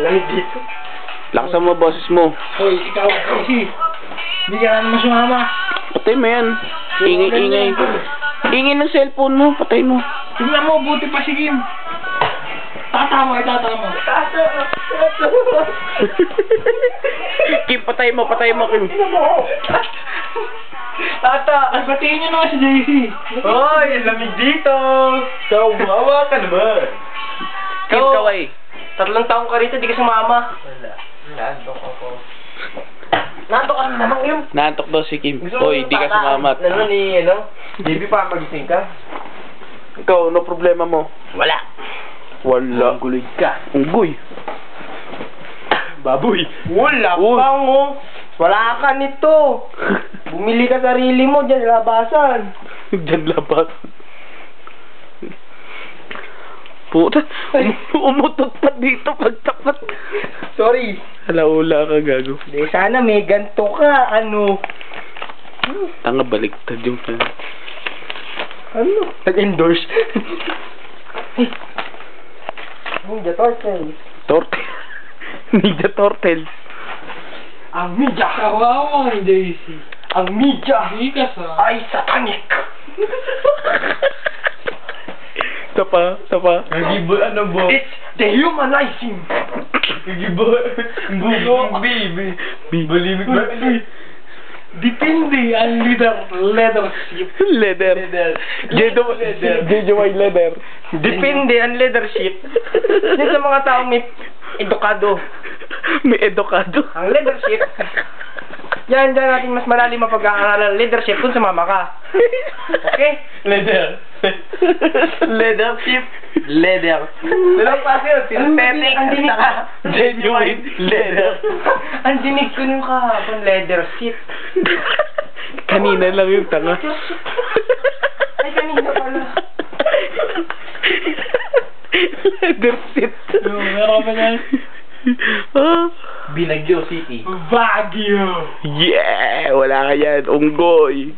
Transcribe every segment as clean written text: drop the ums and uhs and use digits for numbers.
Lamig dito. Lakasan mo boses mo. Hoy, ikaw kasi. Hindi ka naman sumama. Patay mo yan. Ingay. Ingay ng cellphone mo. Patay mo. Tingnan mo, buti pa si Kim. Tatama. Kim, patay mo, Kim. Tata, ay batiin nyo naman si JC. Hoy, lamig dito. Kawawa ka naman. Kim, kaway. 3 taong ka rito, di ka sumama. Wala. Naantok ako. Naantok ka naman, Kim. Naantok daw si Kim. Hoy, di ka sumamat. Baby pa, magising ka? Ikaw, ano problema mo? Wala. Unggoy ka. Unggoy. Baboy. Wala pang mo. Wala ka nito. Bumili ka sarili mo dyan, labasan. Diyan labas. Puta, umutot pa dito pagtapat. Sorry. Halaula ka, gago. Di, sana may ganto ka, ano. Tanga, baliktad yung Ano? Nag-endorse. Ninja Turtles. Ninja Turtles. Ang media. Kawawa ang Daisy. Ang media. Ay satanic. Tapa. Nagibo, ano bo? It's dehumanizing. Nagibo. Baby. Balimik ba? Depende ang leadership. Leather. JJ leather. Depende ang leadership. Yan sa mga taong may edukado. May edukado. Ang leadership. Yan natin mas malalim mapag-aaralan leadership kung sumama ka. Okay? Leadership. Dalawang klase yun. Synthetic. Genuine. Leather. Ang dinig ko nung kahapon, leadership. Kanina lang yung tanga. Ay, kanina pala. Leather seat. Meron pa yan. Binagyo City. Baguio. Yeah! Wala ka yan. Unggoy.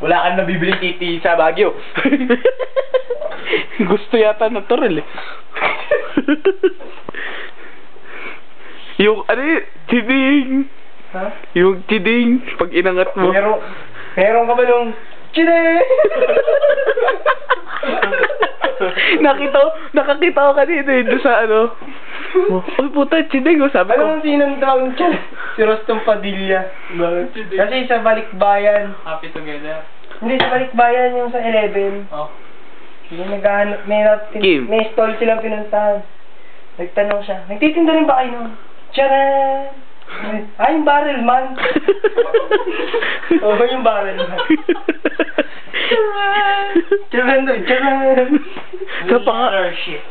Wala kang nabibiling titi sa Baguio. Gusto yata natural eh. Yung ano yun? Tiding. Ha? Yung tiding. Pag inangat mo. Meron ka ba nung chine? Nakakita ko kanina yun doon sa ano. Oh puta, tiding. Sabi ko. Anong sinong tawag siya? Si Rostom Padilla. Kasi sa Balikbayan. Happy together. Hindi, sa Balikbayan yung sa 11. Oh. Yung naghahanap, may stall silang pinuntahan. Nagtanong siya, nagtitinda rin ba kayo nun? Tcharan! Ay, yung barrel man. Oo, yung barrel man. Tcharan! Sa panga. Leadership.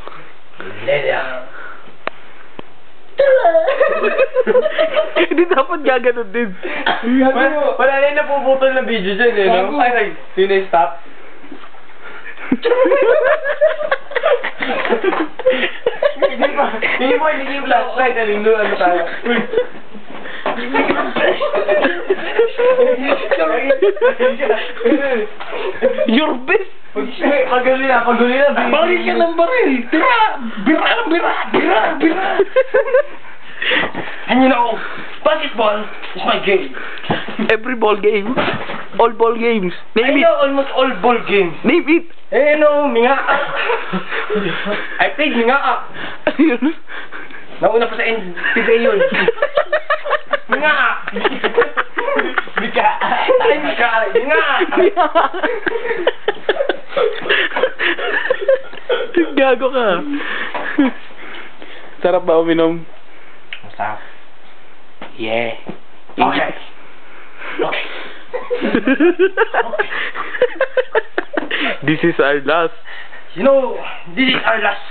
Hindi dapat gaganon din. Wala na yung napuputol na video dyan eh, no? Ay, yun na stop. Hindi mo yung flashlight, ano tayo? Your best! Pagulina. Baril ka ng baril! Bira! And you know, basketball is my game. Every ball game. All ball games. I know almost all ball games. Name it. Minga. I played Minga. Nauna pa sa NBA yun. Minga. Gago ka. Sarap ba uminom? Masarap. Yeah. Okay. This is our last. You know, this is our last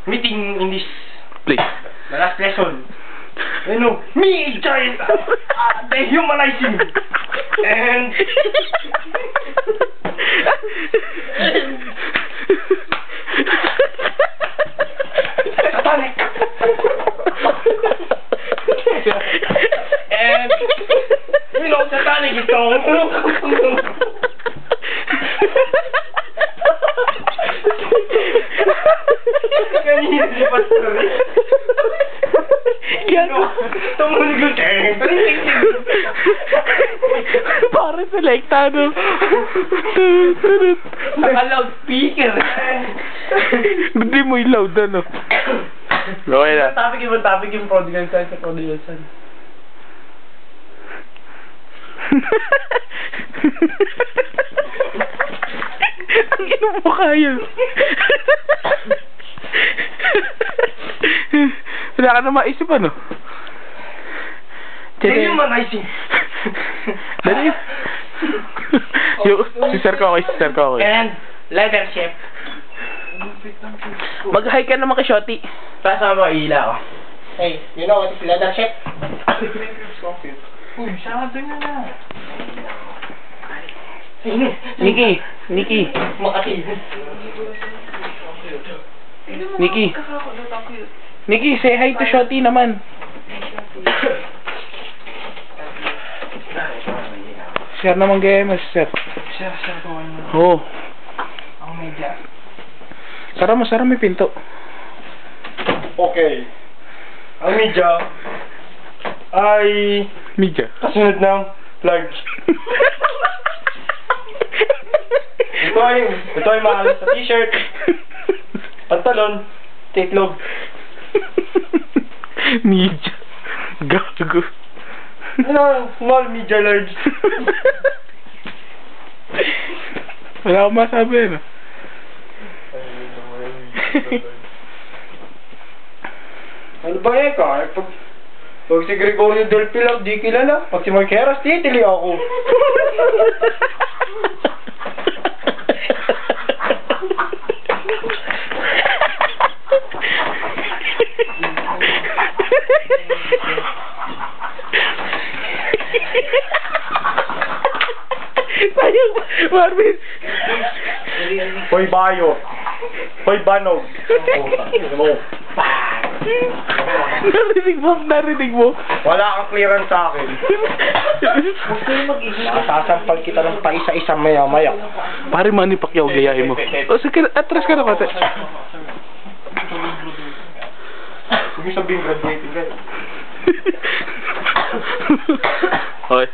meeting in this Please. the last lesson. You know, me, giant, dehumanizing, and satanic, and you know, satanic is Gago. Tumulig yung ting. Pare selektado. Naka-loudspeaker. Hindi mo i-loud, ano? Okay na. Ibang topic yung prodigal son sa prodigal son. Ang ino mo kaya. Wala ka na maisip, ano? Hindi yung manaising. Dali. Si Sir Kokoy, si Sir Kokoy. And, leadership. Mag-hi ka naman kay Shotty. Pasama mo ila ko. Hey, you know what is leadership? Uy, sarado nyo na. Nikki. Makati. Nikki, say hi to Shotty naman. Sir naman gaya mo, sir. Sir ko ano. Oo. Ako medya. Sara mo yung pinto. Okay. Ang media ay Media. kasunod ng large. Ito ay mahal sa t-shirt, pantalon, titlog. Media. Gago. Ano, small, media, large. Wala akong masabi, ano? Ano ba yan ka? Pag si Gregorio Del Pilar, di kilala. Pag si Mark Heras, titili ako. Sayang, Marvin. Hoy Bayo. Hoy Banog. Narinig mo. Wala kang clearance sa akin. Sasampal kita ng paisa-isa maya-maya. Pare, Manny Pacquiao, gayahin mo. O, sige, atras ka na, pate. Huwag yung sabihin graduating ka. Okay.